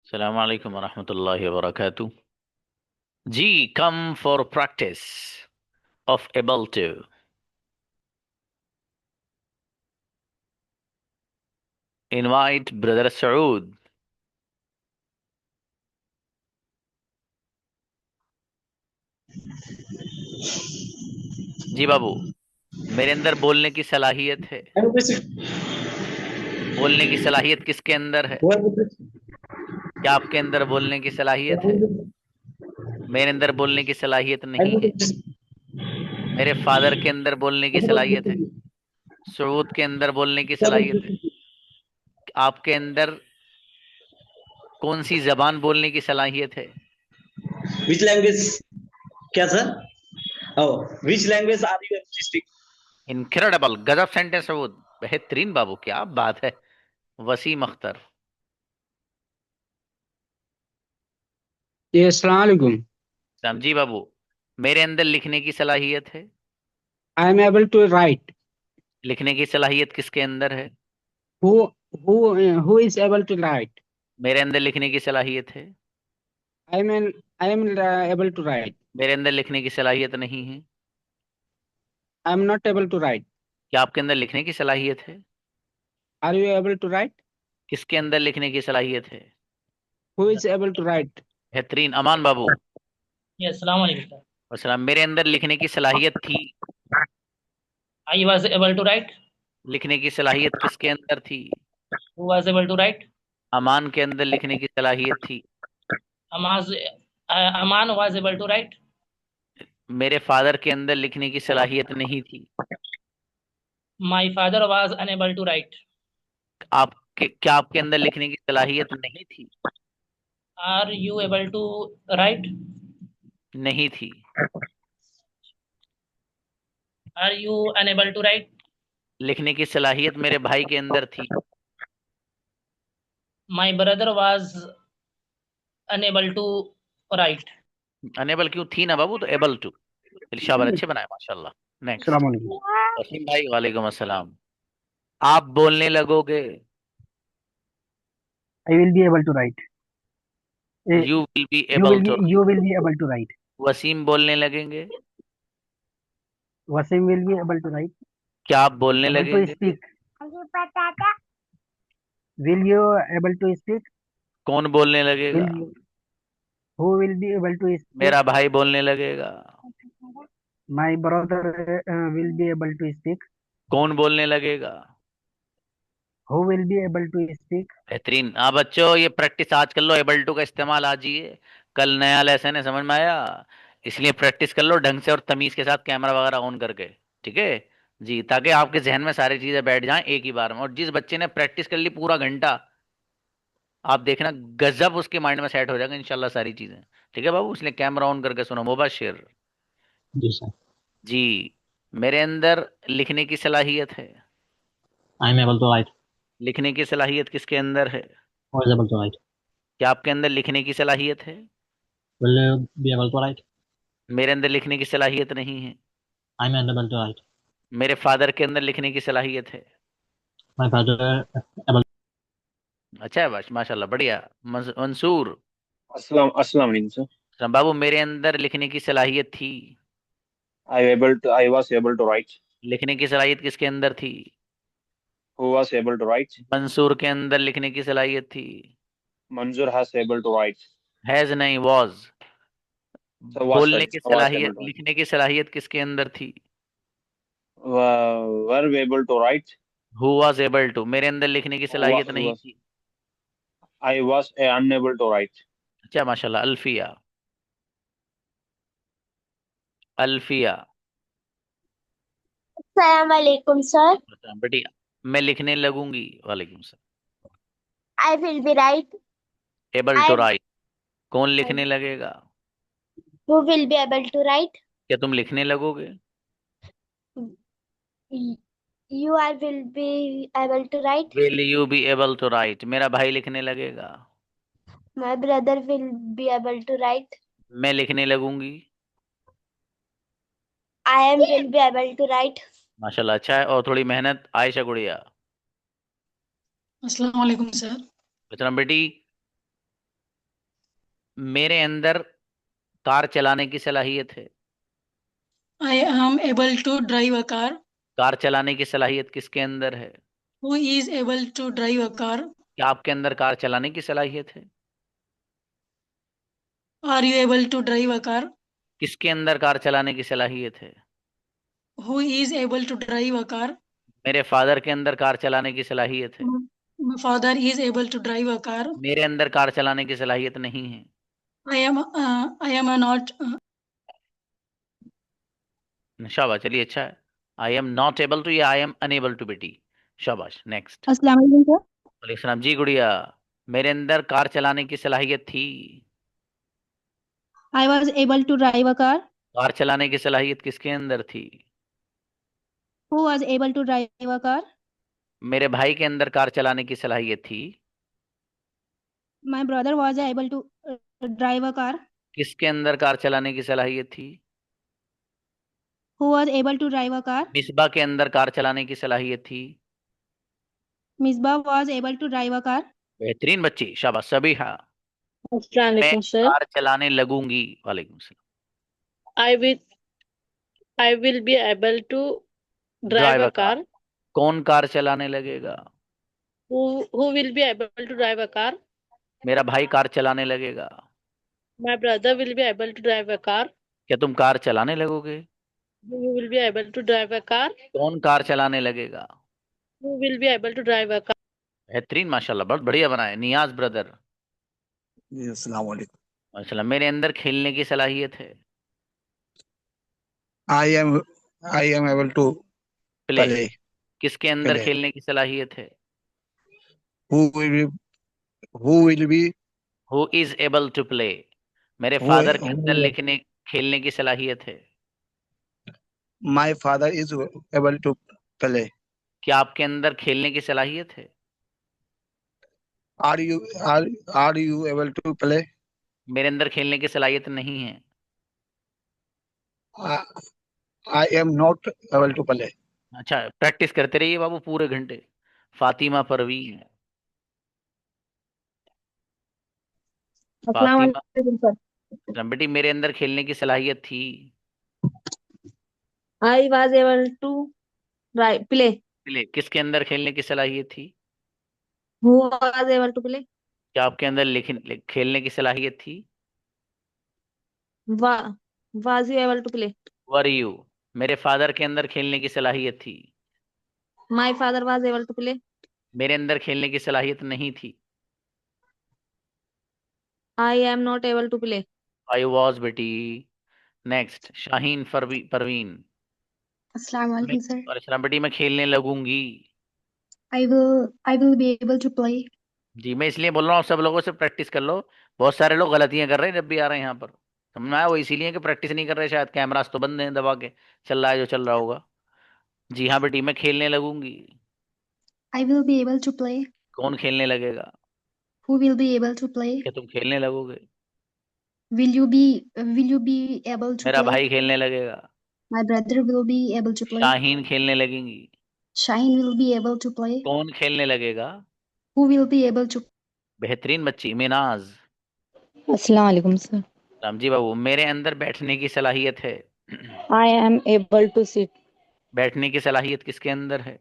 Assalamu alaikum wa rahmatullahi wa barakatuh. G, come for practice of able to. Invite Brother Saud. जी बाबू, मेरे अंदर बोलने की सलाहियत है। बोलने की सलाहियत किसके अंदर है? क्या आपके अंदर बोलने की सलाहियत है? मेरे अंदर बोलने की सलाहियत नहीं है। मेरे फादर के अंदर बोलने की सलाहियत है। सऊद के अंदर बोलने की सलाहियत है। आपके अंदर कौन सी जबान बोलने की सलाहियत है? Which language? क्या sir? Oh, which language are you speak? Incredible, गजब सेंटेंस सऊद, बेहतरीन बाबू, क्या बात है। वसीम अख्तर। जी अस्सलाम वालेकुम। जी बाबू, मेरे अंदर लिखने की सलाहियत है। I am able to write. लिखने की सलाहियत किसके अंदर है? Who who who is able to write? मेरे अंदर लिखने की सलाहियत है। I am I am able to write. मेरे अंदर लिखने की सलाहियत नहीं है। I am not able to write. क्या आपके अंदर लिखने की सलाहियत है? Are you able to write? किसके अंदर लिखने की सलाहियत है? Who is able to right? बेहतरीन, अमान बाबू। जी अस्सलाम वालेकुम सर। वसलाम, मेरे अंदर लिखने की सलाहियत थी। I was able to write. लिखने की सलाहियत किसके अंदर थी? Who was able to write. Aman के अंदर लिखने की सलाहियत थी। अमाज Aman was able to write. मेरे फादर के अंदर लिखने की सलाहियत नहीं थी। My father was unable to write. क्या आपके अंदर लिखने की सलाहियत नहीं थी? Are you able to write. नहीं थी। Are you unable to write. लिखने की सलाहियत मेरे भाई के अंदर थी। My brother was unable to write. Unable क्यों थी ना बाबू, तो एबल टू। शाबाश, अच्छे बनाए माशाल्लाह। नेक्स्ट। अस्सलाम वालेकुम। वसीम भाई, वालेकुम अस्सलाम। आप बोलने लगोगे। I will be able to write. You will be you able will to. Be you will be able to write. Wasim बोलने लगेंगे। Wasim will be able to write. क्या आप बोलने एबल टू लगेंगे? Speak. Will you able to speak? कौन बोलने लगेगा? Will you who will be able to speak? मेरा भाई बोलने लगेगा। My brother will be able to speak. कौन बोलने लगेगा? Who will be able to speak? बेहतरीन। हाँ बच्चों, ये प्रैक्टिस आज कर लो, एबल टू का इस्तेमाल आज ही है। कल नया लेसन है, समझ में आया? इसलिए प्रैक्टिस कर लो ढंग से और तमीज के साथ, कैमरा वगैरह ऑन करके। ठीक है जी, ताकि आपके जहन में सारी चीजें बैठ जाएं एक ही बार में। और जिस बच्चे ने प्रैक्टिस कर ली पूरा घंटा, आप देखना गजब उसके माइंड में सेट हो जाएगा इंशाल्लाह सारी चीजें। ठीक है बाबू, इसलिए कैमरा ऑन करके सुनो। मुबशिर जी सर। जी, मेरे अंदर लिखने की सलाहियत है। I am able to write. लिखने की सलाहियत किसके अंदर है? Was able to write. क्या आपके अंदर लिखने की सलाहियत है? Will be able to write. मेरे अंदर लिखने की सलाहियत नहीं है। I am able to write. मेरे फादर के अंदर लिखने की सलाहियत है। My father able. अच्छा है, बस माशाल्लाह, बढ़िया। मंसूर। अस्सलाम अस्सलाम वालेकुम सर। बाबू, मेरे अंदर लिखने की सलाहियत थी। I was able to write. लिखने की सलाहियत किसके अंदर थी? Who was able to write? Mansoor के अंदर लिखने की सलाहियत थी। Manzur has able to write. Has नहीं, वॉज। So was बोलने की was able सलाहियत, to write. लिखने की सलाहियत किसके अंदर थी? Were able to write. Who was able to. मेरे अंदर लिखने की सलाहियत Who नहीं was थी। I was unable to write. अच्छा माशाल्लाह। अल्फिया। अल्फिया। अस्सलाम वालेकुम सर। बढ़िया। मैं लिखने लगूंगी। वालेकुम सलाम। I will be write. Able to I write. कौन लिखने लगेगा? Who will be able to write? क्या तुम लिखने लगोगे? You are will be able to write. Will you be able to write. मेरा भाई लिखने लगेगा। My brother will be able to write. मैं लिखने लगूंगी। I am will be able to write. माशाल्लाह, अच्छा है। और थोड़ी मेहनत। आयशा गुड़िया। अस्सलाम वालेकुम सर। बचना बेटी। मेरे अंदर कार चलाने की सलाहियत है। I am able to drive a car. Car चलाने की सलाहियत किसके अंदर है? Who is able to drive a car? क्या आपके अंदर कार चलाने की सलाहियत है? Are you able to drive a car? किसके अंदर कार चलाने की सलाहियत है? Who is able to drive a car? मेरे फादर के अंदर कार चलाने की सलाहियत है। My father is able to drive a car. मेरे अंदर कार चलाने की सलाहियत नहीं है। I am a not. शाबाश, चलिए, अच्छा है। I am not able to या आई एम अनेबल टू बेटी। शाबाश, नेक्स्ट। अस्सलाम वालेकुम सर। वालेकुम सलाम जी गुड़िया। मेरे अंदर कार चलाने की सलाहियत थी। I was able to drive a car. Car चलाने की सलाहियत किसके अंदर थी? Who was able to drive a car. मेरे भाई के अंदर कार चलाने की सलाहियत थी। My brother was able to drive a car. किसके अंदर कार चलाने की सलाहियत थी? Who was able to drive a car. Misba के अंदर कार चलाने की सलाहियत थी। Misba was able to drive a car. बेहतरीन बच्ची, शाबाश सभी। हाँ, अस्सलाम मैं वालेकुम सर। कार चलाने लगूंगी। वालेकुम सलाम। I will I will be able to drive drive a a car. car. कौन कार चलाने लगेगा? Who will be able to drive a car? मेरा भाई कार चलाने लगेगा। My brother will be able to drive a car. क्या तुम car चलाने लगोगे? You will be able to drive a car. कौन कार चलाने लगेगा? Who will be able to drive a car? बेहतरीन, माशाल्लाह, बहुत बढ़िया बनाए। नियाज ब्रदर। जी अस्सलाम वालेकुम। माशाल्लाह, मेरे अंदर खेलने की सलाहियत है। I am I am able to play. Play किसके अंदर प्ले। खेलने की सलाहियत है? Who will be who will be who is able to play. मेरे हु फादर के अंदर लिखने खेलने की सलाहियत है। My father is able to play. क्या आपके अंदर खेलने की सलाहियत है? Are you are you able to play. मेरे अंदर खेलने की सलाहियत नहीं है। I am not able to play. अच्छा, प्रैक्टिस करते रहिए बाबू पूरे घंटे। फातिमा परवीन। अस्सलाम फातिमा। वालेकुम सर। बेटी, मेरे अंदर खेलने की सलाहियत थी। I was able to play. Play. किसके अंदर खेलने की सलाहियत थी? Who was able to play? क्या आपके अंदर खेलने की सलाहियत थी? Was you able to play? Were you. मेरे फादर के अंदर खेलने की सलाहियत थी। My father was able to play. मेरे अंदर खेलने की सलाहियत नहीं थी। I am not able to play. I was बेटी। नेक्स्ट, शाहीन परवीन। अस्सलाम मैं वालेकुम सर। और इस्लाम बेटी, मैं खेलने लगूंगी। I will be able to play. जी, मैं इसलिए बोल रहा हूँ, सब लोगों से प्रैक्टिस कर लो। बहुत सारे लोग गलतियां कर रहे हैं जब भी आ रहे हैं यहाँ पर। समझ में आया? वो इसीलिए कि प्रैक्टिस नहीं कर रहे, शायद कैमरास तो बंद है, दबा के चल रहा है जो चल रहा होगा। जी हाँ बेटी, मैं खेलने लगूंगी। I will be able to play. कौन खेलने लगेगा? Who will be able to play. क्या तुम खेलने लगोगे? Will you be able to मेरा प्ले। भाई खेलने लगेगा। My brother will be able to play. Shaheen खेलने लगेंगी। Shaheen will be able to play. कौन खेलने लगेगा? Who will be able to. बेहतरीन बच्ची मिनाज। अस्सलाम वालेकुम सर। राम जी बाबू, मेरे अंदर बैठने की सलाहियत है। I am able to sit. बैठने की सलाहियत किसके अंदर है?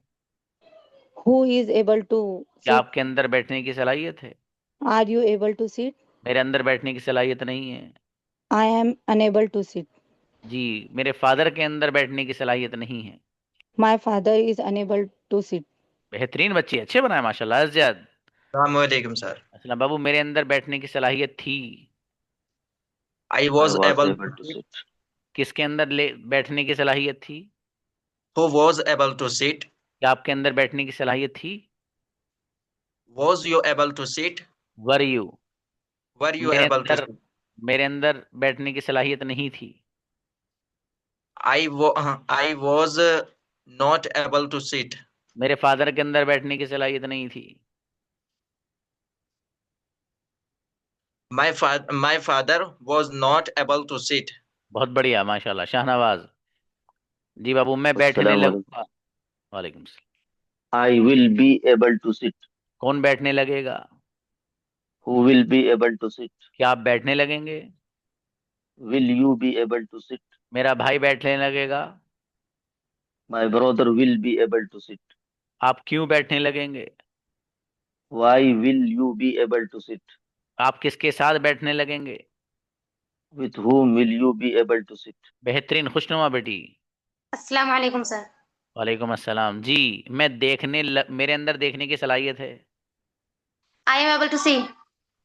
Who is able to क्या sit? आपके अंदर बैठने की सलाहियत है? Are you able to sit? मेरे अंदर बैठने की सलाहियत नहीं है। I am unable to sit. जी, मेरे फादर के अंदर बैठने की सलाहियत नहीं है। My father is unable to sit. बेहतरीन बच्ची, अच्छे बनाए माशाल्लाह। अज़्ज़द। Assalamualaikum sir. असलम बाबू, मेरे अंदर बैठने की सलाहियत थी। I I was was able able to to sit. sit. किसके अंदर बैठने की सलाहियत थी? Who was able to sit? क्या आपके अंदर बैठने की सलाहियत थी? Was you able to sit? Were you. Were you मेरे able to अंदर sit? मेरे अंदर बैठने की सलाहियत नहीं थी। I was not able to sit. मेरे फादर के अंदर बैठने की सलाहियत नहीं थी। My father was not able to sit. बहुत बढ़िया माशाल्लाह। शाहनवाज। जी बाबू, मैं बैठने Assalamu alaikum. लगूंगा। वालेकुम सलाम। I will be able to sit. कौन बैठने लगेगा? Who will be able to sit? क्या आप बैठने लगेंगे? Will you be able to sit? मेरा भाई बैठने लगेगा। My brother will be able to sit. आप क्यों बैठने लगेंगे? Why will you be able to sit? आप किसके साथ बैठने लगेंगे? With whom will you be able to sit? बेहतरीन, खुशनुमा बेटी। अस्सलाम वालेकुम सर। वालेकुम अस्सलाम जी। मेरे अंदर देखने की सलाहियत है। I am able to see.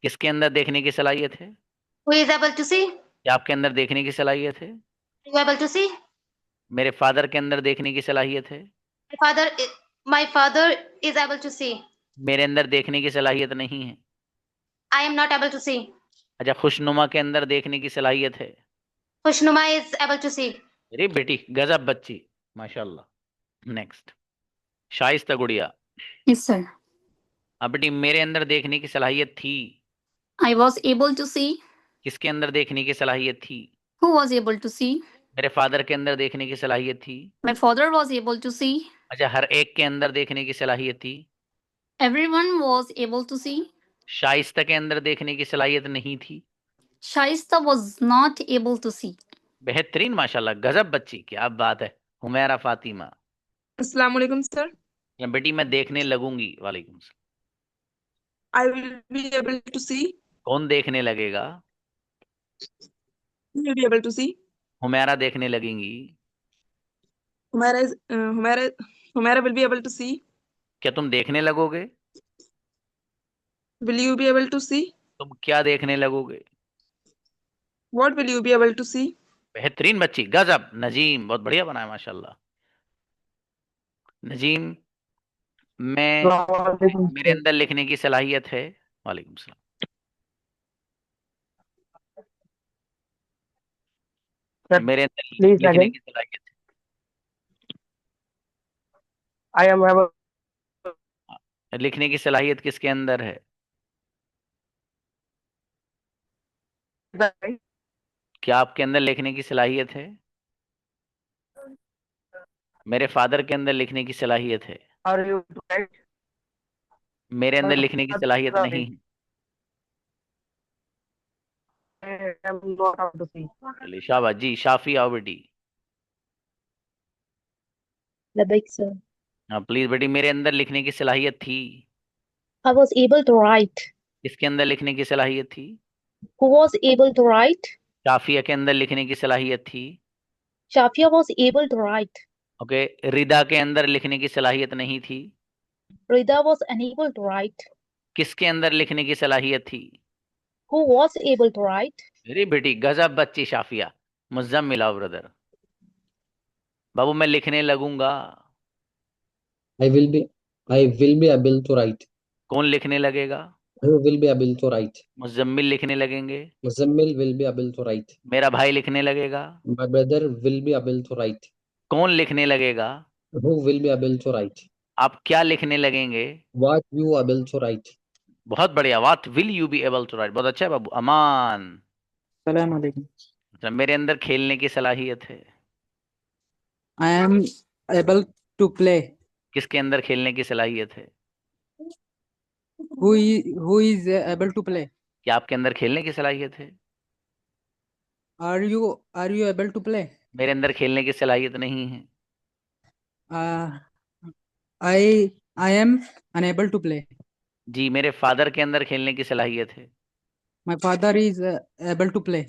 किसके अंदर देखने की सलाहियत है? Who is able to see. क्या आपके अंदर देखने की सलाहियत है? You able to see. मेरे फादर के अंदर देखने की सलाहियत है। My father is able to see. मेरे अंदर देखने की सलाहियत नहीं है। I am not able to see. अच्छा, खुशनुमा के अंदर देखने की सलाहियत है। खुशनुमा इज एबल टू सी। अरे बेटी, गजब बच्ची, माशाल्लाह। नेक्स्ट, शाइस्ता गुड़िया। Yes, sir. अब बेटी, मेरे अंदर देखने की सलाहियत थी। I was able to see. किसके अंदर देखने की सलाहियत थी? Who was able to see? मेरे फादर के अंदर देखने की सलाहियत थी। My father was able to see. अच्छा, हर एक के अंदर देखने की सलाहियत थी। Everyone was able to see. Shaista के अंदर देखने की सलाहियत नहीं थी। Shaista was not able to see. बेहतरीन, माशाल्लाह, गजब बच्ची, क्या बात है। हुमैरा फातिमा। अस्सलाम वालेकुम सर। या बेटी, मैं देखने लगूंगी। वालेकुम सलाम। I will be able to see. कौन देखने लगेगा? Will be able to see. Humaira देखने लगेंगी। Humaira will be able to see. क्या तुम देखने लगोगे? Will you be able to see? तुम क्या देखने लगोगे? What will you be able to see? बेहतरीन बच्ची, गजब। नजीम, बहुत बढ़िया बनाया माशाल्लाह। नजीम, मेरे अंदर लिखने की सलाहियत है। वालेकुम सलाम। मेरे अंदर लिखने की सलाहियत है। I am able. लिखने की सलाहियत किसके अंदर है? क्या आपके अंदर लिखने की सलाहियत है? मेरे फादर के अंदर लिखने की सलाहियत है। Are you right? मेरे अंदर लिखने की सलाहियत नहीं है। I am not able to see. चलिए, शाबाश जी। शाफी, आओ बेटी। लबैक सर। हाँ प्लीज बेटी, मेरे अंदर लिखने की सलाहियत थी। I was able to write. किसके अंदर लिखने की सलाहियत थी? Who was able to write? Shafia के अंदर लिखने की सलाहियत थी। Shafia was able to write. Okay, Rida के अंदर लिखने की सलाहियत नहीं थी। Rida was unable to write. किसके अंदर लिखने की सलाहियत थी? Who was able to write? अरे बेटी, गजब बच्ची शाफिया। मुज़म्मिल, आओ ब्रदर। बाबू, मैं लिखने लगूंगा। I will be able to write. कौन लिखने लगेगा? Who will be able to write? Muzammil लिखने लगेंगे। Muzammil will be able to write. मेरा भाई लिखने लगेगा। My brother will be able to write. कौन लिखने लगेगा? Who will be able to write? आप क्या लिखने लगेंगे? What you able to write? बहुत बढ़िया। What will you be able to write. बहुत अच्छा है बाबू। अमान। सलाम अलैकुम। अच्छा, मेरे अंदर खेलने की सलाहियत है। I am able to play. किसके अंदर खेलने की सलाहियत है? Who is able to play? क्या आपके अंदर खेलने की सलाहियत है? Are you able to play? मेरे अंदर खेलने की सलाहियत नहीं है। I am unable to play. जी, मेरे फादर के अंदर खेलने की सलाहियत है। My father is able to play.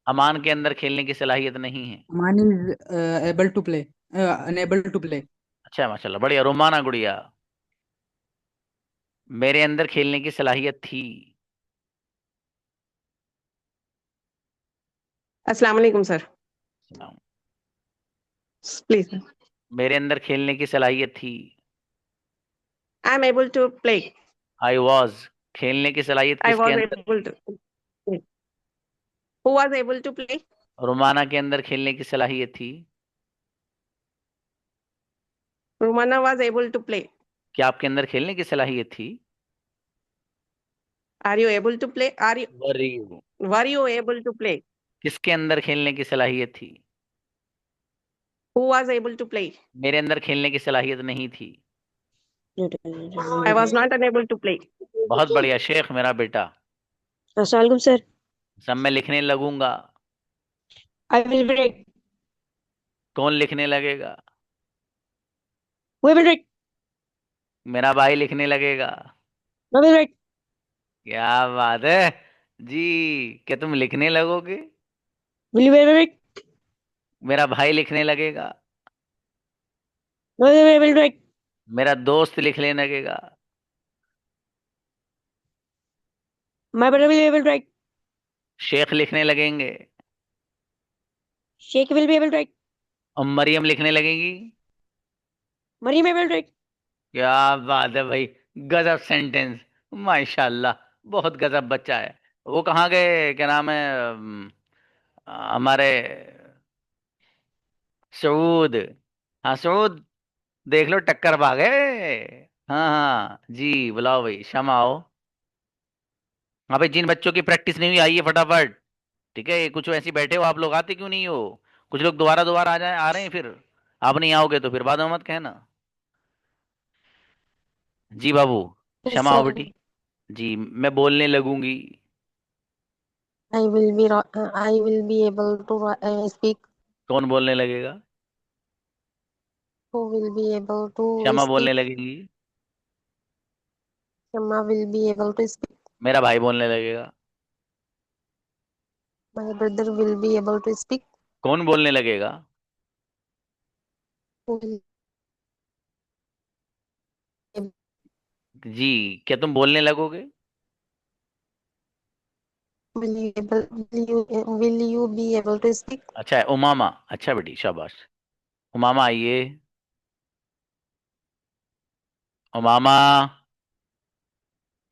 अमान के अंदर खेलने की सलाहियत नहीं है। Aman is able to play. Unable to play. अच्छा, माशाल्लाह, बढ़िया। रोमाना गुड़िया, मेरे अंदर खेलने की सलाहियत थी। अस्सलाम वालेकुम सर। Please. मेरे अंदर खेलने की सलाहियत थी। I am able to play. I was, खेलने की सलाहियत I किसके was अंदर? able to. Who was able to play? Romana के अंदर खेलने की सलाहियत थी। Rumana was able to play. क्या आपके अंदर खेलने की सलाहियत थी? Are you able to play? Were you able to play? किसके अंदर खेलने की सलाहियत थी? Who was able to play? मेरे अंदर खेलने की सलाहियत नहीं थी। I was not unable to play. बहुत बढ़िया शेख, मेरा बेटा। Assalamualaikum, sir. सब मैं लिखने लगूंगा। I will write. कौन लिखने लगेगा? We will write. मेरा भाई लिखने लगेगा। I will write. क्या बात है जी। क्या तुम लिखने लगोगे? Will you write? मेरा भाई लिखने लगेगा। No, I will write. मेरा दोस्त लिखने लगेगा। My brother will be able to write. Sheikh लिखने लगेंगे। Sheikh will be able to write. और मरियम लिखने लगेगी। Maryam will write. क्या बात है भाई। गजब सेंटेंस। माशाल्लाह। बहुत गजब बच्चा है। वो कहाँ गए, क्या नाम है, हमारे सऊद। हाँ सऊद, देख लो टक्कर भागे। हाँ हाँ जी, बुलाओ भाई, क्षमा आओ। हाँ भाई, जिन बच्चों की प्रैक्टिस नहीं हुई आइए फटाफट। ठीक है, कुछ ऐसे बैठे हो आप लोग, आते क्यों नहीं हो? कुछ लोग दोबारा दोबारा आ रहे हैं, फिर आप नहीं आओगे तो फिर बाद में मत कहना। जी बाबू, Yes, क्षमा हो sir. बेटी। जी मैं बोलने लगूंगी। I will be able to speak. कौन बोलने लगेगा? Who will be able to क्षमा speak? बोलने लगेगी। Shama will be able to speak. मेरा भाई बोलने लगेगा। My brother will be able to speak. कौन बोलने लगेगा? Who will जी, क्या तुम बोलने लगोगे? will you be able to speak? अच्छा है उमामा। अच्छा बेटी, शाबाश। उमामा आइए। Umama.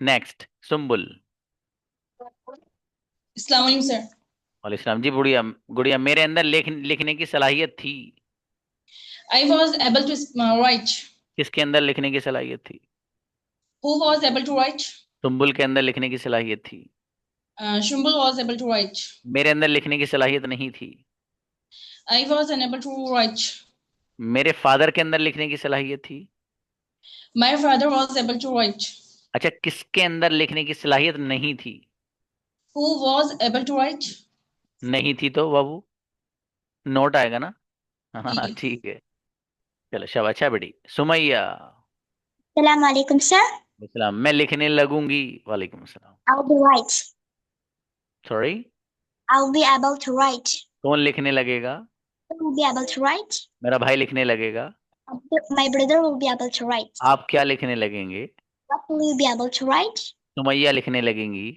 Next Sumbul. Assalamualaikum, sir. वालेकुम जी। गुड़िया, गुड़िया मेरे अंदर लिखने की सलाहियत थी। I was able to write. किसके अंदर लिखने की सलाहियत थी? Who was able to write? Sumbul के अंदर लिखने की सलाहियत थी। Shumbul was able to write. मेरे अंदर लिखने की सलाहियत नहीं थी। I was unable to write. मेरे फादर के अंदर लिखने की सलाहियत थी। My father was able to write. अच्छा, किसके अंदर लिखने की सलाहियत नहीं थी? Who was able to write? नहीं थी तो बाबू नोट आएगा ना। हाँ ठीक है, चलो शाबाश। अच्छा बेटी सुमैया। Assalamu alaikum, sir. सलाम। मैं लिखने लगूंगी। वालेकुम सलाम। I'll be right. Sorry. I'll be able to write. कौन लिखने लगेगा? I will be able to write. मेरा भाई लिखने लगेगा। My brother will be able to write. आप क्या लिखने लगेंगे? What will you be able to write? Sumaiya लिखने लगेंगी।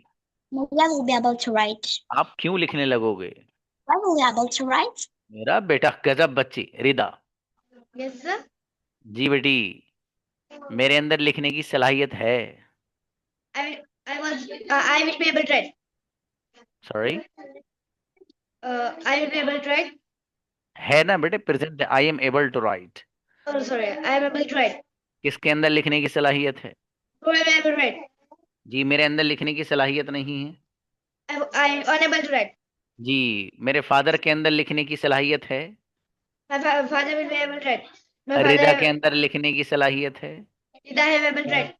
Maria will be able to write. आप क्यों लिखने लगोगे? Why will you be able to write? मेरा बेटा गजब बच्ची। रिदा। Yes, sir. जी बेटी, मेरे अंदर लिखने की सलाहियत है। I will be able to write. Sorry. I will be able to write. है ना बेटे, present. I am able to write. Oh, sorry. I am able to write. किसके अंदर लिखने की सलाहियत है? Who am I able to write? जी मेरे अंदर लिखने की सलाहियत नहीं है। I am unable to write. जी मेरे फादर के अंदर लिखने की सलाहियत है। My father will be able to write. My रिदा के father, अंदर लिखने की सलाहियत है। I am able to write.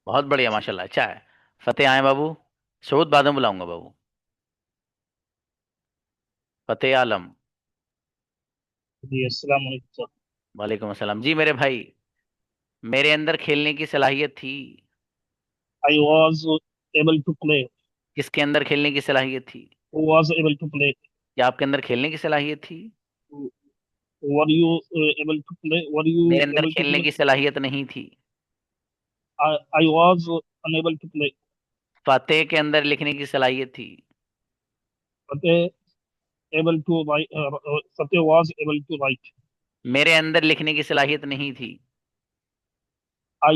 बहुत बढ़िया, माशाल्लाह। अच्छा है। फतेह आए बाबू। सऊद बाद में बुलाऊंगा बाबू। फतेह आलम। जी अस्सलाम वालेकुम सर। वालेकुम अस्सलाम। जी मेरे भाई, मेरे अंदर खेलने की सलाहियत थी। I was able to play. किसके अंदर खेलने की सलाहियत थी? Who was able to play? क्या आपके अंदर खेलने की सलाहियत थी? Were you able to play? Were you मेरे अंदर able to खेलने play? की सलाहियत नहीं थी। I was unable to play. फतेह के अंदर लिखने की सलाहियत थी। Fateh able to write. Fateh was able to write. मेरे अंदर लिखने की सलाहियत नहीं थी। I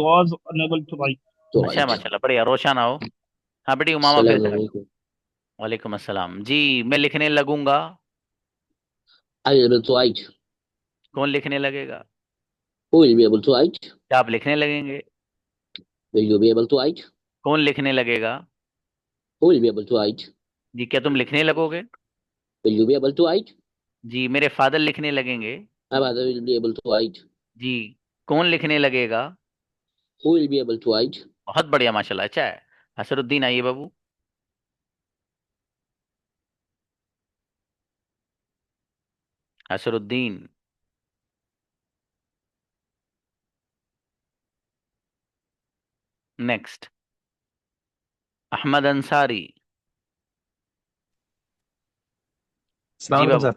was unable to write. अच्छा माशाल्लाह, बढ़िया। रोशन आओ। हाँ बेटी उमामा फिर से लगा। वालेकुम अस्सलाम। जी मैं लिखने लगूंगा। I will be able to write. कौन लिखने लगेगा? Who will be able to write? क्या आप लिखने लगेंगे? Will you be able to write? कौन लिखने लगेगा? Who will be able to write? जी क्या तुम लिखने लगोगे? Will you be able to write? जी मेरे फादर लिखने लगेंगे। My mother will be able to write. जी कौन लिखने लगेगा? Who will be able to write? बहुत बढ़िया माशाल्लाह। अच्छा है। हसरुद्दीन आइए बाबू। हसरुद्दीन। नेक्स्ट, अहमद अंसारी। जी सलाम बाबू। सर।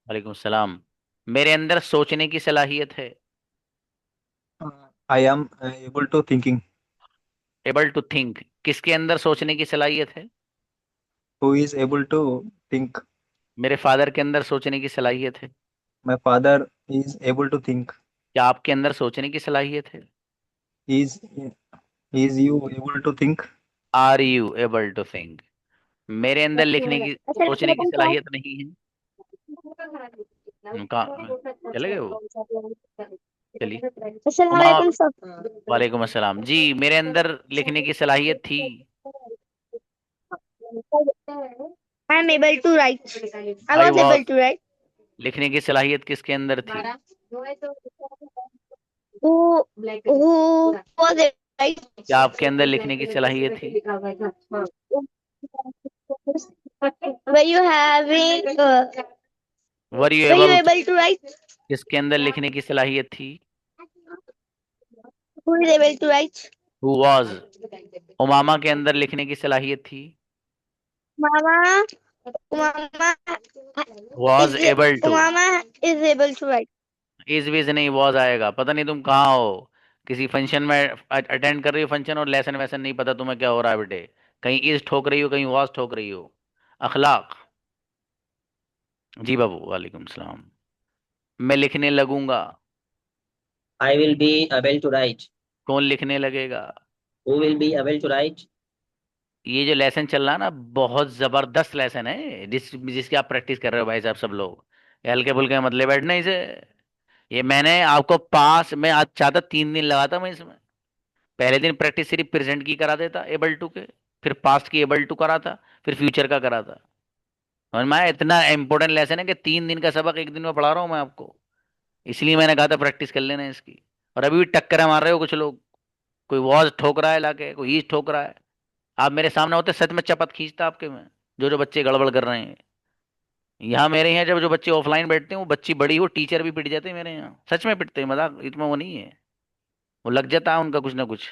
वालेकुम सलाम। मेरे अंदर सोचने की सलाहियत है। I am able to thinking. Able to think, किसके अंदर सोचने की सलाहियत है? Who is able to think. मेरे फादर के अंदर सोचने की सलाहियत है। My father is able to think. क्या आपके अंदर सोचने की सलाहियत है? Is is you able to think. Are you able to think? मेरे अंदर लिखने की सोचने की सलाहियत नहीं है। कहाँ चले गए वो? चलिए। अस्सलाम उमा। वालेकुम सर। वालेकुम अस्सलाम जी। मेरे अंदर लिखने की सलाहियत थी। I am able to write. I I was was. able to write. लिखने की सलाहियत किसके अंदर थी? Who was it, right? क्या आपके अंदर लिखने की सलाहियत थी? Were you having? Were you Were you able? able to write? किसके अंदर लिखने की सलाहियत थी? Who is able to write? Who was? Umama के अंदर लिखने की सलाहियत थी। Mama. Mama was is able to. Mama is able to write. Is विज नहीं, वॉज आएगा। पता नहीं तुम कहाँ हो, किसी फंक्शन में अटेंड कर रही हो फंक्शन, और लेसन वैसन नहीं पता तुम्हें क्या हो रहा है बेटे। कहीं इज ठोक रही हो, कहीं वॉज ठोक रही हो। अखलाक। जी बाबू। वालेकुम सलाम। मैं लिखने लगूंगा। I will be able to write. कौन लिखने लगेगा? Who will be able to write? ये जो लेसन चल रहा है ना, बहुत जबरदस्त लेसन है, जिसकी आप प्रैक्टिस कर रहे हो भाई साहब सब लोग। ये हल्के फुल्के मतलब बैठना इसे। ये मैंने आपको पास में आज चाहता 3 दिन लगाता मैं इसमें। पहले दिन प्रैक्टिस सिर्फ प्रेजेंट की करा देता एबल टू के, फिर पास्ट की एबल टू कराता, फिर फ्यूचर का कराता। समझ में आया? इतना इंपॉर्टेंट लेसन है कि 3 दिन का सबक एक दिन में पढ़ा रहा हूँ मैं आपको। इसलिए मैंने कहा था प्रैक्टिस कर लेना इसकी। और अभी भी टक्कर मार रहे हो कुछ लोग। कोई वॉज ठोक रहा है लाके, कोई ईज ठोक रहा है। आप मेरे सामने होते सच में चपत खींचता आपके में। जो जो बच्चे गड़बड़ कर रहे हैं यहाँ मेरे यहाँ, जब जो बच्चे ऑफलाइन बैठते हैं वो बच्ची बड़ी हो, टीचर भी पिट जाते हैं मेरे यहाँ, सच में पिटते हैं, मजाक इतना वो नहीं है। वो लग जाता है उनका कुछ ना कुछ।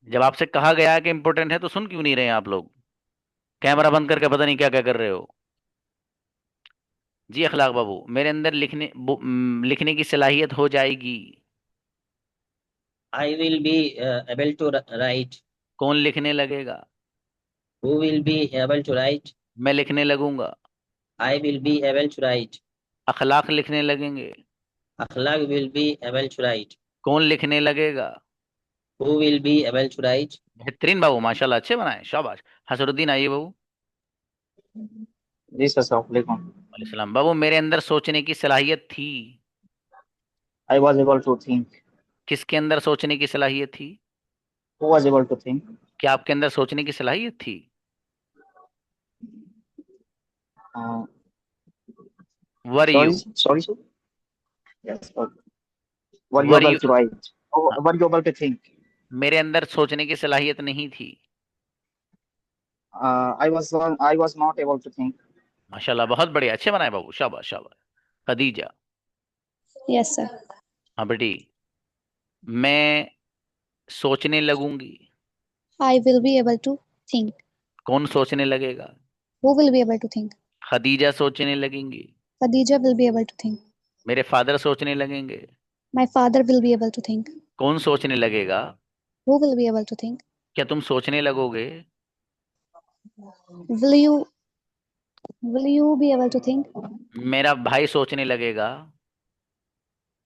जब आपसे कहा गया है कि इंपॉर्टेंट है तो सुन क्यों नहीं रहे हैं आप लोग? कैमरा बंद करके पता नहीं क्या क्या कर रहे हो। जी अखलाक बाबू, मेरे अंदर लिखने की सलाहियत हो जाएगी। I will be able to write. कौन लिखने लगेगा? Who will be able to write? मैं लिखने लगूंगा। I will be able to write. अखलाक लिखने लगेंगे। Akhlaq will be able to write. कौन लिखने लगेगा? Who will be able to write? बेहतरीन बाबू, माशाल्लाह, अच्छे बनाए, शाबाश। हसरुद्दीन आइए बाबू। जी सर, अस्सलाम वालेकुम। वालेकुम बाबू, मेरे अंदर सोचने की सलाहियत थी। I was able to think. किसके अंदर सोचने की सलाहियत थी? Who was able to think. क्या आपके अंदर सोचने की सलाहियत थी? Were sorry you? Sorry sir. Yes sir. Were you were able you? To write. Were you able to think. मेरे अंदर सोचने की सलाहियत नहीं थी। I was not able to think. माशाल्लाह, बहुत बढ़िया, अच्छे बनाए बाबू, शाबाश शाबाश। खदीजा। Yes, sir. हाँ बेटी। मैं सोचने लगूंगी। I will be able to think. कौन सोचने लगेगा? Who will be able to think? Khadija सोचने लगेंगी। Khadija will be able to think. मेरे फादर सोचने लगेंगे। My father will be able to think. कौन सोचने लगेगा? Who will be able to think? क्या तुम सोचने लगोगे? Will you be able to think? मेरा भाई सोचने लगेगा।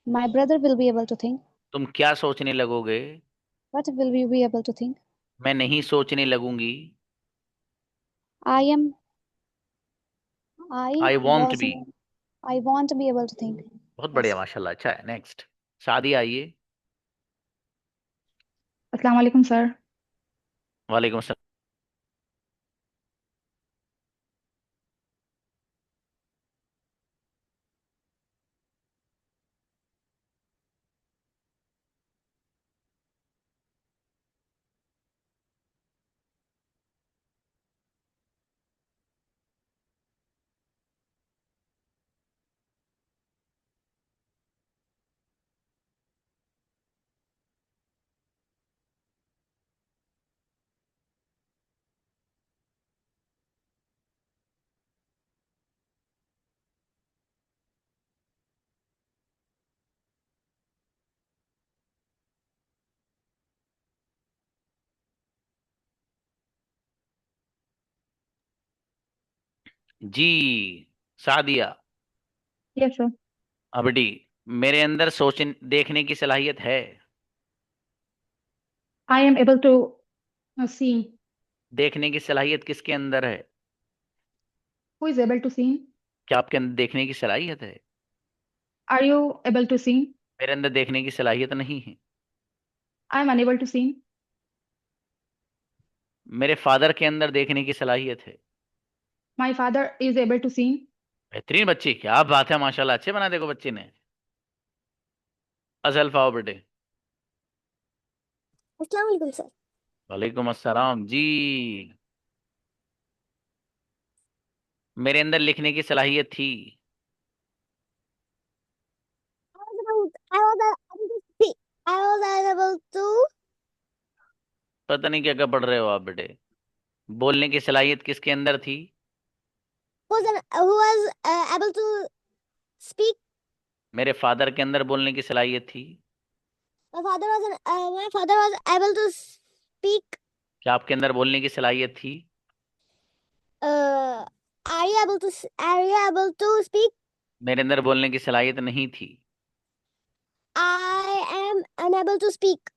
My brother will be able to think. तुम क्या सोचने लगोगे? What will you be able to think? मैं नहीं सोचने लगूंगी। I I want was be. I want to be able to think. बहुत बढ़िया, माशाल्लाह, अच्छा है। नेक्स्ट, शादी आइए। अस्सलाम वालेकुम सर। वालेकुम सलाम। जी सादिया। Yes, sir. अबडी, मेरे अंदर सोचने देखने की सलाहियत है। I am able to see. देखने की सलाहियत किसके अंदर है? Who is able to see? क्या आपके अंदर देखने की सलाहियत है? Are you able to see? मेरे अंदर देखने की सलाहियत नहीं है। I am unable to see. मेरे फादर के अंदर देखने की सलाहियत है। My father is able to see. बेहतरीन बच्ची, क्या बात है, माशाल्लाह, अच्छे बना देखो बच्ची ने। असल फाओ बेटे। अस्सलाम वालेकुम सर। वालेकुम अस्सलाम जी। मेरे अंदर लिखने की सलाहियत थी। I was able to speak. I was able to पता नहीं क्या क्या पढ़ रहे हो आप बेटे। बोलने की सलाहियत किसके अंदर थी? who was able to speak. मेरे फादर के अंदर बोलने की सलाहियत थी। My father was able to speak. क्या आपके अंदर बोलने की सलाहियत थी? Are you able to speak? मेरे अंदर बोलने की सलाहियत नहीं थी। I am unable to speak.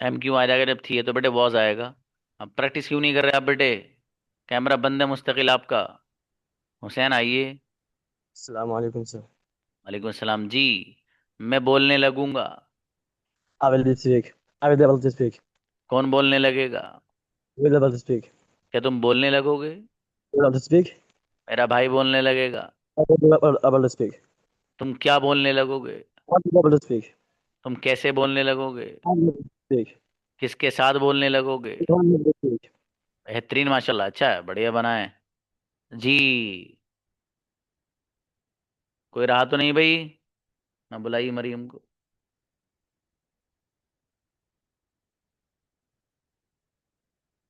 Am क्यों आ जाएगा जब थी है तो बेटे वॉज आएगा। अब प्रैक्टिस क्यों नहीं कर रहे आप बेटे? कैमरा बंद है मुस्तकिल आपका। हुसैन आइए। अस्सलाम वालेकुम सर। वालेकुम सलाम जी। मैं बोलने लगूंगा। I will be speak. I will be able to speak. कौन बोलने लगेगा? Will be able to speak. क्या तुम बोलने लगोगे? Will be able to speak. मेरा भाई बोलने लगेगा। I will be able to speak. तुम क्या बोलने लगोगे? I will be able to speak. तुम कैसे बोलने लगोगे? I will be able to speak. किसके साथ बोलने लगोगे? I will be able to speak. बेहतरीन माशाल्लाह, अच्छा है, बढ़िया बना है जी। कोई रहा तो नहीं भाई? ना बुलाइए मरियम को।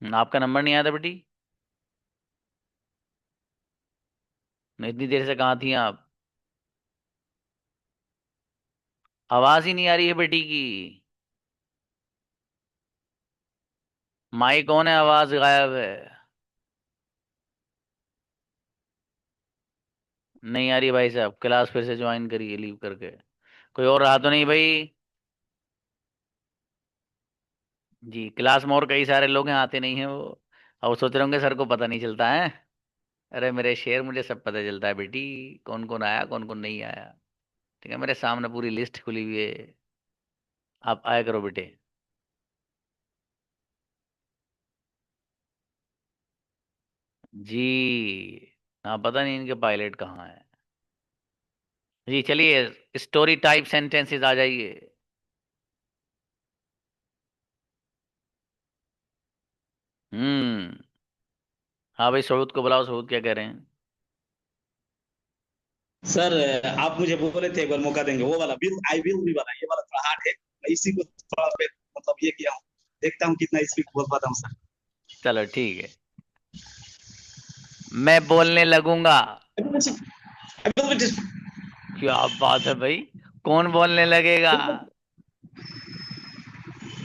आपका नंबर नहीं आया था बेटी? नहीं, इतनी देर से कहाँ थी आप? आवाज ही नहीं आ रही है बेटी की। माइक कौन है, आवाज गायब है। नहीं आ रही भाई साहब, क्लास फिर से ज्वाइन करिए लीव करके। कोई और रहा तो नहीं भाई? जी, क्लास में और कई सारे लोग हैं, आते नहीं हैं वो। अब वो सोच रहे होंगे सर को पता नहीं चलता है। अरे मेरे शेर, मुझे सब पता चलता है बेटी, कौन कौन आया कौन कौन नहीं आया। ठीक है, मेरे सामने पूरी लिस्ट खुली हुई है। आप आया करो बेटे। जी हाँ, पता नहीं इनके पायलट कहाँ है। जी चलिए, स्टोरी टाइप सेंटेंसेस आ जाइए। हम्म। हाँ भाई, सऊद को बुलाओ, सऊद क्या कह रहे हैं? सर आप मुझे बोले थे एक बार मौका देंगे, वो वाला विल आई विल भी वाला, ये वाला थोड़ा हार्ड है, मैं इसी को थोड़ा मतलब ये किया हूँ, देखता हूँ कितना स्पीड बोल पाता हूँ सर। चलो ठीक है। मैं बोलने लगूंगा। क्या बात है भाई, कौन बोलने लगेगा?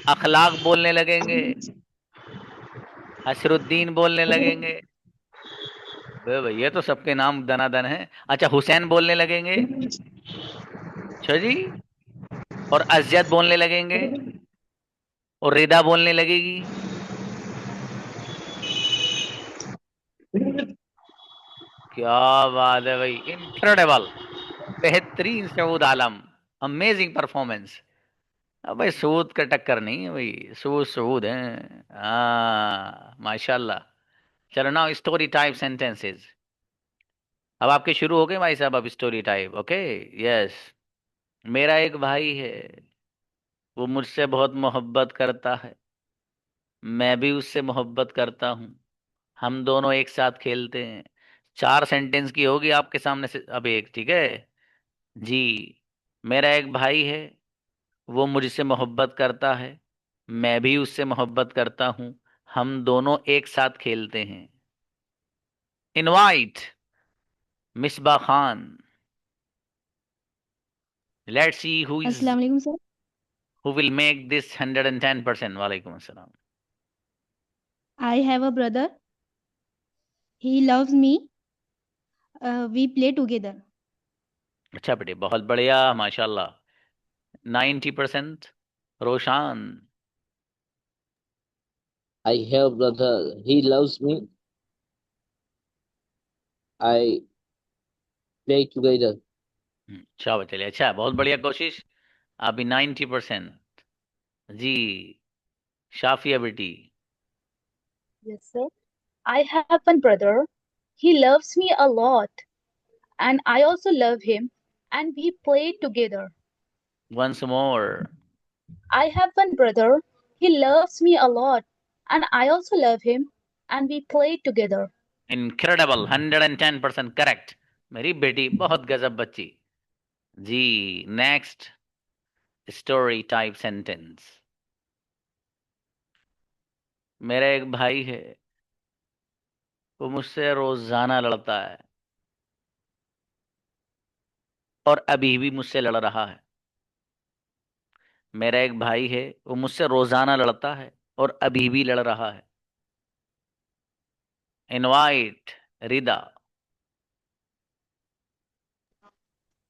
अखलाक बोलने लगेंगे। असरुद्दीन बोलने लगेंगे। भैया तो सबके नाम दनादन है। अच्छा, हुसैन बोलने लगेंगे। अच्छा जी। और अज़ियत बोलने लगेंगे। और रिदा बोलने लगेगी। क्या बात है भाई, इनक्रेडिबल, बेहतरीन सऊद आलम, अमेजिंग परफॉर्मेंस। अब भाई सऊद का टक्कर नहीं है भाई, सऊद सऊद है। हाँ माशाल्लाह। चलो ना, स्टोरी टाइप सेंटेंसेस अब आपके शुरू हो गए भाई साहब, अब स्टोरी टाइप। ओके। यस। मेरा एक भाई है, वो मुझसे बहुत मोहब्बत करता है, मैं भी उससे मोहब्बत करता हूँ, हम दोनों एक साथ खेलते हैं। 4 सेंटेंस की होगी आपके सामने से अब एक, ठीक है जी। मेरा एक भाई है, वो मुझसे मोहब्बत करता है, मैं भी उससे मोहब्बत करता हूँ, हम दोनों एक साथ खेलते हैं। Invite Misbah Khan. Let's see अस्सलाम वालेकुम sir. who will make this 110%. वालेकुम अस्सलाम। I have a brother. He loves me. We play together. अच्छा बेटे, बहुत बढ़िया, माशाल्लाह। 90%। Roshan. I have brother. He loves me. I play together. शाबाश, चलिए, अच्छा, बहुत बढ़िया कोशिश। अभी 90%। जी, शाफिया बेटी। Yes, sir. I have one brother. He loves me a lot, and I also love him, and we play together. Once more. I have one brother. He loves me a lot, and I also love him, and we play together. Incredible, 110% correct. मेरी बेटी बहुत गजब बच्ची। जी, next story type sentence. मेरा एक भाई है, वो मुझसे रोजाना लड़ता है और अभी भी मुझसे लड़ रहा है। मेरा एक भाई है, वो मुझसे रोजाना लड़ता है और अभी भी लड़ रहा है। Invite Rida.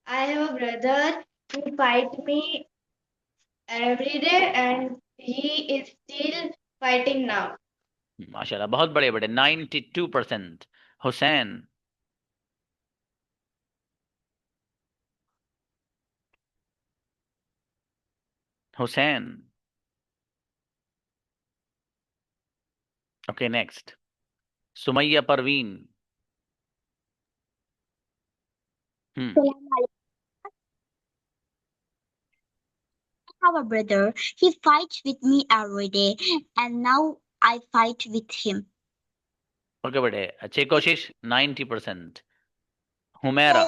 I have a brother who fight me every day and he is still fighting now. माशाल्लाह, बहुत बड़े बड़े, 92%। Hussain. Hussain. Okay, next Sumaiya Parveen. I have a brother. He fights with me every day, and now I fight with him. Okay बेटे, अच्छी कोशिश, 90%। हुमैरा।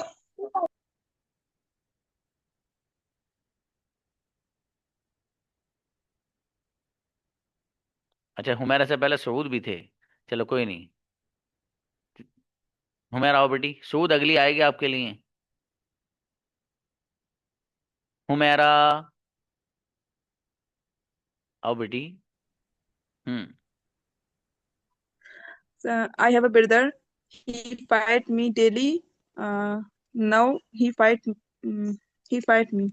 अच्छा, हुमैरा से पहले सऊद भी थे, चलो कोई नहीं। हुमैरा आओ बेटी, सऊद अगली आएगी आपके लिए। हुमैरा आओ बेटी। I have a brother. He fight me daily. Now he fight me.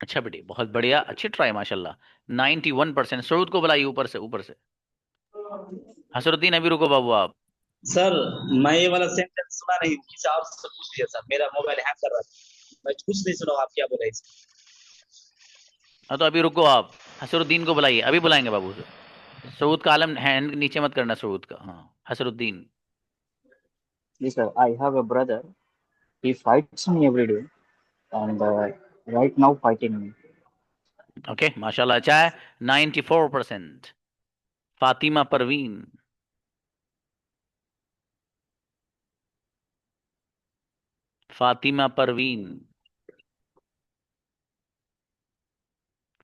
अच्छा बेटी, बहुत बढ़िया, अच्छी ट्राई, माशाल्लाह। 91%। सऊद को बुलाइए ऊपर से, ऊपर से। हसरुद्दीन, अभी रुको बाबू आप। सर, मैं ये वाला सेंटेंस सुना नहीं, किसी और से पूछ लिया सर, मेरा मोबाइल हैक कर रहा था, मैं कुछ नहीं सुना आप क्या बोले इसमें। हाँ, तो अभी रुको आप, हसरुद्दीन को बुलाइए, अभी बुलाएंगे बाबू से। सऊद का आलम हैंड नीचे मत करना, सऊद का। हाँ, हसरुद्दीन। Yes, sir. I have a brother. He fights me every day, and right now fighting me. Okay, माशाल्लाह, अच्छा है। 94%। फातिमा परवीन। फातिमा परवीन।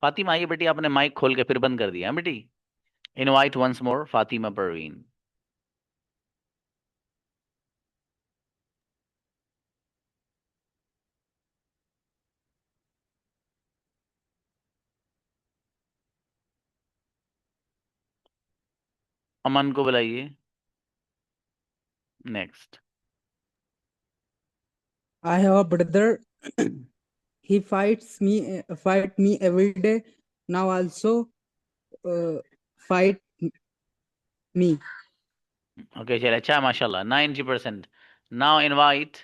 फातिमा आइए बेटी, आपने माइक खोल के फिर बंद कर दिया है बेटी। Invite once more Fatima Parveen. Aman को बुलाइए। Next. I have a brother. He fight me every day. Now also fight me. Okay, चलिए, अच्छा, माशाल्लाह, 90%। Now invite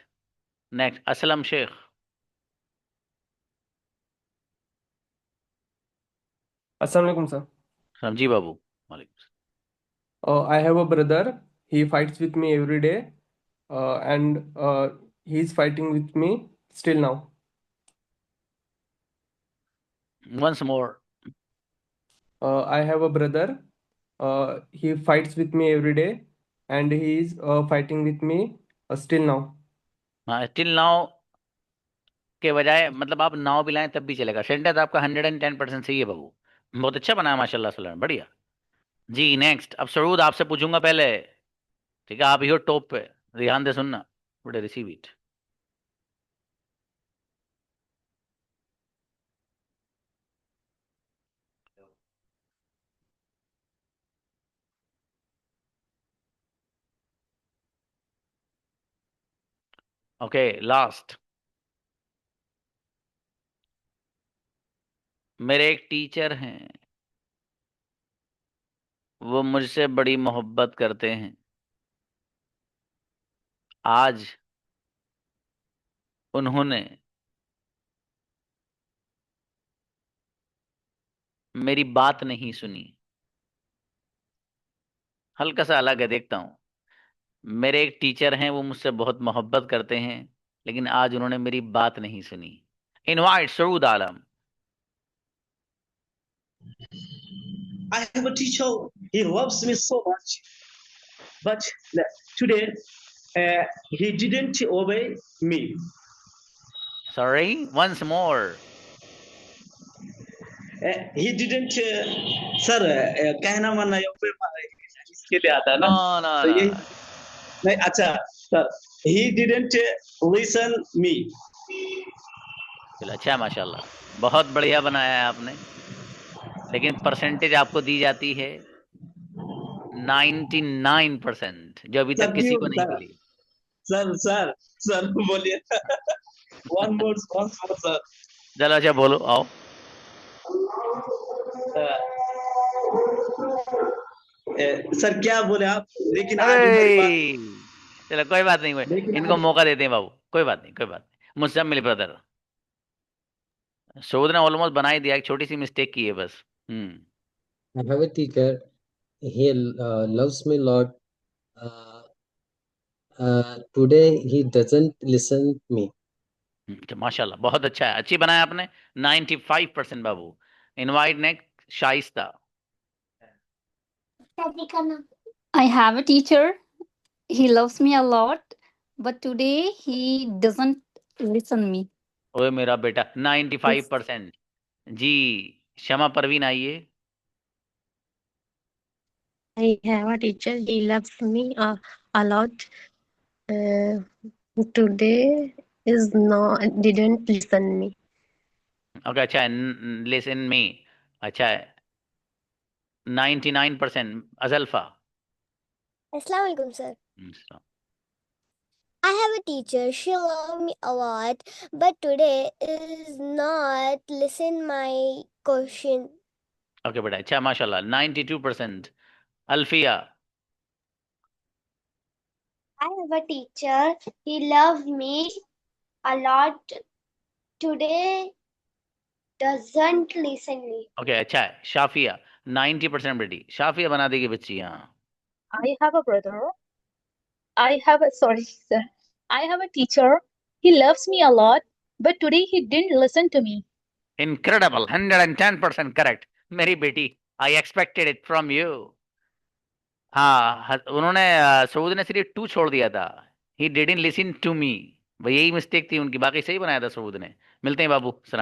next Aslam Shaikh. Assalamualaikum, sir. समझी बाबू। वालेकुम। I have a brother. He fights with me every day, and he's fighting with me still now. Once more. I have a brother. He fights with me every day, and he's fighting with me still now. हाँ, till now के बजाय मतलब आप नाव भी लाएं तब भी चलेगा। सेंटेंस आपका 110% सही है बाबू, बहुत अच्छा बना है, माशाल्लाह सलाम, बढ़िया। जी, नेक्स्ट। अब सऊद आपसे पूछूंगा पहले, ठीक है? आप ही हो टॉप पे, ध्यान दे सुनना, बड़े रिसीव इट। Okay last. मेरे एक टीचर हैं, वो मुझसे बड़ी मोहब्बत करते हैं। आज उन्होंने मेरी बात नहीं सुनी। हल्का सा अलग है, देखता हूं। मेरे एक टीचर हैं, वो मुझसे बहुत मोहब्बत करते हैं, लेकिन आज उन्होंने मेरी बात नहीं सुनी। Invite Saud Alam. I have a teacher. He loves me so much, but today he didn't obey me. Sorry, once more. He didn't. Sir कहना मानना इसके लिए आता है ना। No, no, तो no. यही नहीं। अच्छा sir, he didn't listen me. चलो अच्छा है, माशाल्लाह, बहुत बढ़िया बनाया है आपने। लेकिन परसेंटेज आपको दी जाती है 99%, जो अभी तक किसी को नहीं सर मिली। सर सर सर बोलिए। one more sir. चलो अच्छा बोलो, आओ। सर क्या बोले आप? लेकिन आज हमारी बात। चलो कोई बात नहीं, इनको मौका देते हैं बाबू, कोई बात नहीं, कोई बात नहीं। मुझसे मिले ब्रदर। सऊद ने ऑलमोस्ट बना ही दिया, एक छोटी सी मिस्टेक की है बस। I have a teacher. He loves me a lot. Today he doesn't listen me. माशाल्लाह, बहुत अच्छा है, अच्छी बनाया आपने। 95% बाबू। Invite next Shaista. I have a teacher. He loves me a lot, but today he doesn't listen me. ओए मेरा बेटा, 95%। जी शमा परवीन आइए। I have a teacher. He loves me a lot. Today is not didn't listen me. Okay अच्छा है, listen me. अच्छा है, 99%। अजल्फा। Assalamu alaikum, sir. I have a teacher. She loves me a lot, but today is not listen my question. Okay बेटा, अच्छा माशाल्लाह, 92%। Alfiya. I have a teacher. He loves me a lot. Today doesn't listen me. Okay अच्छा है, शाफिया। 90% बेटी, शाफिया बना देगी बच्ची। हाँ। I have a brother. Sorry, sir. I have a teacher. He loves me a lot, but today he didn't listen to me. Incredible, 110% correct मेरी बेटी। I expected it from you. हाँ, उन्होंने सऊद ने सिर्फ 2 छोड़ दिया था। He didn't listen to me, वही यही मिस्टेक थी उनकी, बाकी सही बनाया था सऊद ने। मिलते हैं बाबू।